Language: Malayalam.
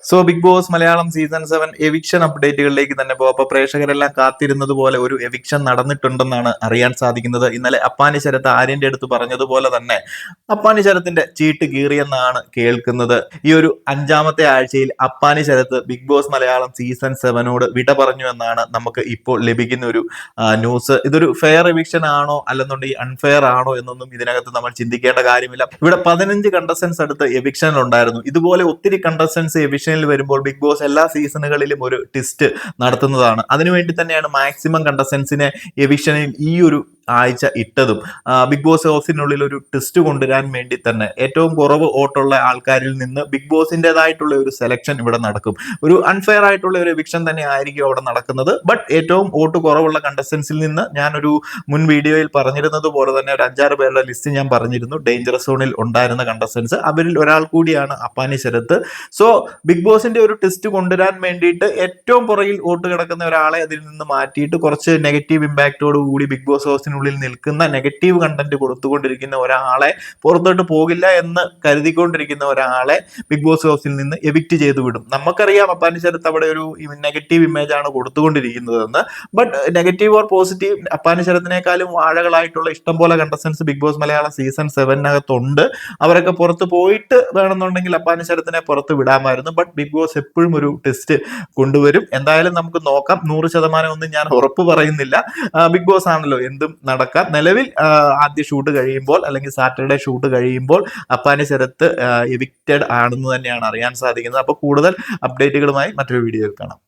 So big boss Malayalam season 7 eviction അപ്ഡേറ്റുകളിലേക്ക് തന്നെ പോകും. അപ്പൊ പ്രേക്ഷകരെല്ലാം കാത്തിരുന്നത് പോലെ ഒരു എവിക്ഷൻ നടന്നിട്ടുണ്ടെന്നാണ് അറിയാൻ സാധിക്കുന്നത്. ഇന്നലെ അപ്പാനി ശരത്ത് ആര്യന്റെ അടുത്ത് പറഞ്ഞതുപോലെ തന്നെ അപ്പാനി ശരത്തിന്റെ ചീട്ട് കീറിയെന്നാണ് കേൾക്കുന്നത്. ഈ ഒരു 5ാമത്തെ ആഴ്ചയിൽ Appani Sarath Bigg boss Malayalam season 7 വിട പറഞ്ഞു എന്നാണ് നമുക്ക് ഇപ്പോൾ ലഭിക്കുന്ന ഒരു ന്യൂസ്. ഇതൊരു ഫെയർ എവിക്ഷൻ ആണോ അല്ലെന്നുണ്ടെങ്കിൽ അൺഫെയർ ആണോ എന്നൊന്നും ഇതിനകത്ത് നമ്മൾ ചിന്തിക്കേണ്ട കാര്യമില്ല. ഇവിടെ 15 കണ്ടസ്റ്റൻസ് അടുത്ത് എവിക്ഷൻ ഉണ്ടായിരുന്നു. ഇതുപോലെ ഒത്തിരി കണ്ടസ്റ്റൻസ് എവിക്ഷൻ വരുമ്പോൾ ബിഗ് ബോസ് എല്ലാ സീസണുകളിലും ഒരു ടെസ്റ്റ് നടത്തുന്നതാണ്. അതിനുവേണ്ടി തന്നെയാണ് മാക്സിമം കണ്ടസ്റ്റൻസിനെ എവിക്ഷനിൽ ഈ ഒരു ആഴ്ച ഇട്ടതും. ബിഗ് ബോസ് ഹൗസിനുള്ളിൽ ഒരു ടെസ്റ്റ് കൊണ്ടുവരാൻ വേണ്ടി തന്നെ ഏറ്റവും കുറവ് വോട്ടുള്ള ആൾക്കാരിൽ നിന്ന് ബിഗ് ബോസിൻ്റെതായിട്ടുള്ള ഒരു സെലക്ഷൻ ഇവിടെ നടക്കും. ഒരു അൺഫെയർ ആയിട്ടുള്ള ഒരു എവിക്ഷൻ തന്നെ ആയിരിക്കും അവിടെ നടക്കുന്നത്. ബട്ട് ഏറ്റവും വോട്ട് കുറവുള്ള കണ്ടസ്റ്റൻസിൽ നിന്ന് ഞാനൊരു മുൻ വീഡിയോയിൽ പറഞ്ഞിരുന്നത് പോലെ തന്നെ ഒരു 5-6 പേരുടെ ലിസ്റ്റ് ഞാൻ പറഞ്ഞിരുന്നു. ഡേഞ്ചർ സോണിൽ ഉണ്ടായിരുന്ന കണ്ടസ്റ്റൻസ്, അവരിൽ ഒരാൾ കൂടിയാണ് അപ്പാനി ശരത്ത്. സോ ബിഗ് ബോസിന്റെ ഒരു ടെസ്റ്റ് കൊണ്ടുവരാൻ വേണ്ടിയിട്ട് ഏറ്റവും പുറകിൽ വോട്ട് കിടക്കുന്ന ഒരാളെ അതിൽ നിന്ന് മാറ്റിയിട്ട് കുറച്ച് നെഗറ്റീവ് ഇമ്പാക്റ്റോട് കൂടി ബിഗ് ബോസ് ഹൗസിനുള്ളിൽ നിൽക്കുന്ന നെഗറ്റീവ് കണ്ടന്റ് കൊടുത്തുകൊണ്ടിരിക്കുന്ന ഒരാളെ, പുറത്തോട്ട് പോകില്ല എന്ന് കരുതിക്കൊണ്ടിരിക്കുന്ന ഒരാളെ ബിഗ് ബോസ് ഹൗസിൽ നിന്ന് എവിക്റ്റ് ചെയ്തു വിടും. നമുക്കറിയാം അപ്പാനി ശരത്ത് അവിടെ ഒരു നെഗറ്റീവ് ഇമേജ് ആണ് കൊടുത്തുകൊണ്ടിരിക്കുന്നതെന്ന്. But negative or positive, Appani ശരത്തിനേക്കാളും വാഴകളായിട്ടുള്ള ഇഷ്ടംപോലെ contestants big boss Malayalam season 7 അവരൊക്കെ പുറത്ത് പോയിട്ട് വേണമെന്നുണ്ടെങ്കിൽ അപ്പാനി ശരത്തിനെ പുറത്ത് വിടാമായിരുന്നു. ബട്ട് ബിഗ് ബോസ് എപ്പോഴും ഒരു ടെസ്റ്റ് കൊണ്ടുവരും. എന്തായാലും നമുക്ക് നോക്കാം. 100% ഒന്നും ഞാൻ ഉറപ്പ് പറയുന്നില്ല. ബിഗ് ബോസ് ആണല്ലോ, എന്തും നടക്കാം. നിലവിൽ ആദ്യ ഷൂട്ട് കഴിയുമ്പോൾ അല്ലെങ്കിൽ സാറ്റർഡേ ഷൂട്ട് കഴിയുമ്പോൾ അപ്പാനി ശരത്ത് എവിക്റ്റഡ് ആണെന്ന് തന്നെയാണ് അറിയാൻ സാധിക്കുന്നത്. അപ്പോൾ കൂടുതൽ അപ്ഡേറ്റുകളുമായി മറ്റൊരു വീഡിയോയിൽ കാണാം.